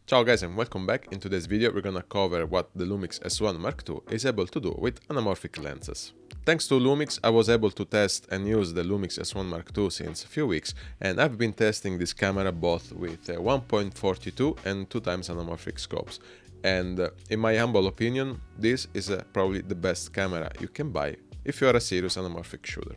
Ciao guys and welcome back. In today's video we're gonna cover what the Lumix S1 Mark II is able to do with anamorphic lenses. Thanks to Lumix I was able to test and use the Lumix S1 Mark II since a few weeks, and I've been testing this camera both with 1.42 and 2x anamorphic scopes, and in my humble opinion this is probably the best camera you can buy if you are a serious anamorphic shooter,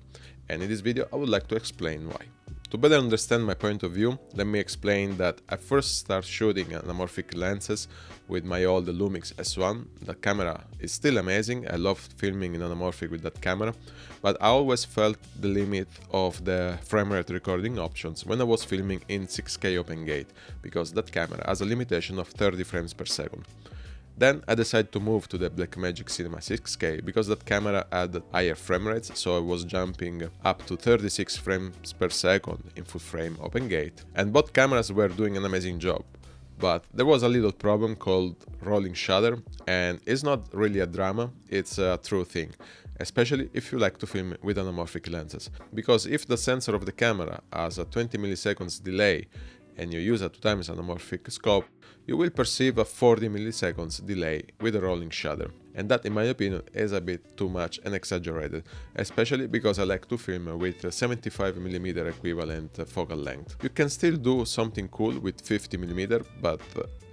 and in this video I would like to explain why. To better understand my point of view, let me explain that I first started shooting anamorphic lenses with my old Lumix S1. The camera is still amazing, I love filming in anamorphic with that camera, but I always felt the limit of the frame rate recording options when I was filming in 6K open gate, because that camera has a limitation of 30 frames per second. Then I decided to move to the Blackmagic Cinema 6K because that camera had higher frame rates, so I was jumping up to 36 frames per second in full frame open gate, and both cameras were doing an amazing job. But there was a little problem called rolling shutter, and it's not really a drama, it's a true thing, especially if you like to film with anamorphic lenses, because if the sensor of the camera has a 20 milliseconds delay and you use a 2x anamorphic scope, you will perceive a 40 milliseconds delay with a rolling shutter, and that in my opinion is a bit too much and exaggerated, especially because I like to film with 75mm equivalent focal length. You can still do something cool with 50mm, but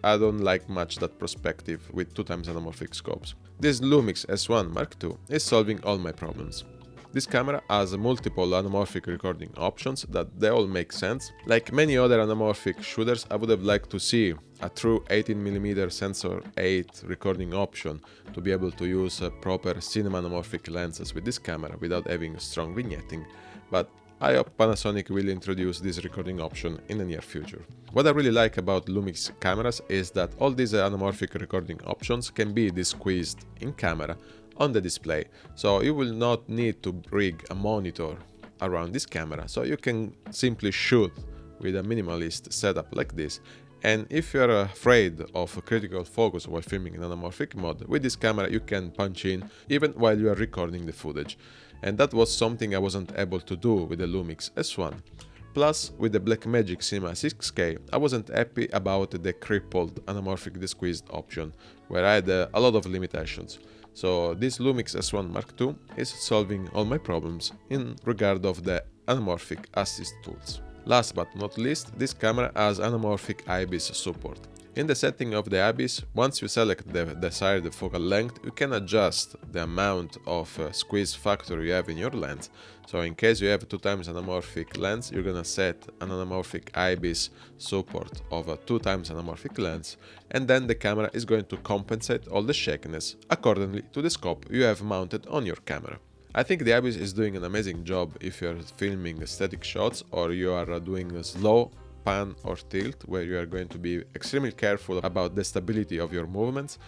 I don't like much that perspective with 2x anamorphic scopes. This Lumix S1 Mark II is solving all my problems. This camera has multiple anamorphic recording options that they all make sense. Like many other anamorphic shooters, I would have liked to see a true 18mm sensor 8 recording option to be able to use proper cinema anamorphic lenses with this camera without having strong vignetting, but I hope Panasonic will introduce this recording option in the near future. What I really like about Lumix cameras is that all these anamorphic recording options can be squeezed in camera on the display, so you will not need to rig a monitor around this camera, so you can simply shoot with a minimalist setup like this. And if you're afraid of critical focus while filming in anamorphic mode, with this camera you can punch in even while you are recording the footage, and that was something I wasn't able to do with the Lumix S1. Plus, with the Blackmagic Cinema 6K, I wasn't happy about the crippled anamorphic desqueezed option, where I had a lot of limitations. So this Lumix S1 Mark II is solving all my problems in regard of the anamorphic assist tools. Last but not least, this camera has anamorphic IBIS support. In the setting of the IBIS, once you select the desired focal length, you can adjust the amount of squeeze factor you have in your lens. So in case you have 2x anamorphic lens, you're gonna set an anamorphic IBIS support of a 2x anamorphic lens, and then the camera is going to compensate all the shakiness accordingly to the scope you have mounted on your camera. I think the IBIS is doing an amazing job if you're filming static shots or you are doing a slow pan or tilt, where you are going to be extremely careful about the stability of your movements,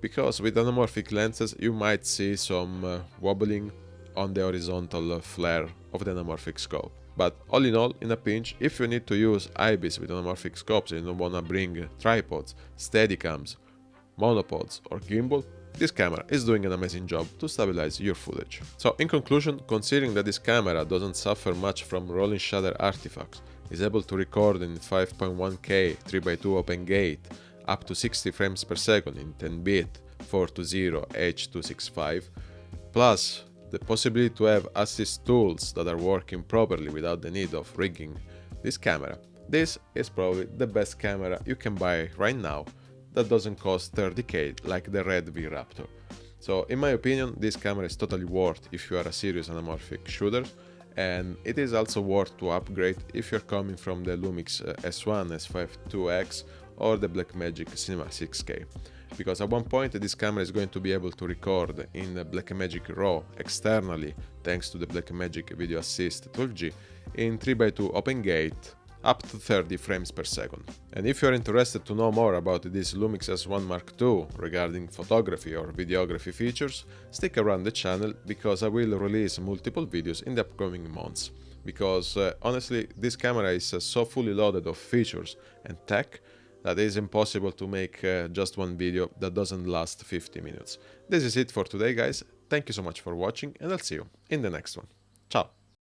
because with anamorphic lenses you might see some wobbling on the horizontal flare of the anamorphic scope. But all in all, in a pinch, if you need to use IBIS with anamorphic scopes and you don't wanna bring tripods, steadicams, monopods or gimbal, this camera is doing an amazing job to stabilize your footage. So in conclusion, considering that this camera doesn't suffer much from rolling shutter artifacts, is able to record in 5.1K 3x2 open gate up to 60 frames per second in 10-bit 420 H.265, plus the possibility to have assist tools that are working properly without the need of rigging this camera, this is probably the best camera you can buy right now that doesn't cost 30K like the Red V Raptor. So in my opinion, this camera is totally worth if you are a serious anamorphic shooter, and it is also worth to upgrade if you're coming from the Lumix S1, S5 or the Blackmagic Cinema 6K. Because at one point this camera is going to be able to record in the Blackmagic RAW externally thanks to the Blackmagic Video Assist 12G in 3x2 open gate up to 30 frames per second. And if you're interested to know more about this Lumix S1 Mark II regarding photography or videography features, stick around the channel, because I will release multiple videos in the upcoming months. Because honestly, this camera is so fully loaded of features and tech that it is impossible to make just one video that doesn't last 50 minutes. This is it for today, guys. Thank you so much for watching, and I'll see you in the next one. Ciao!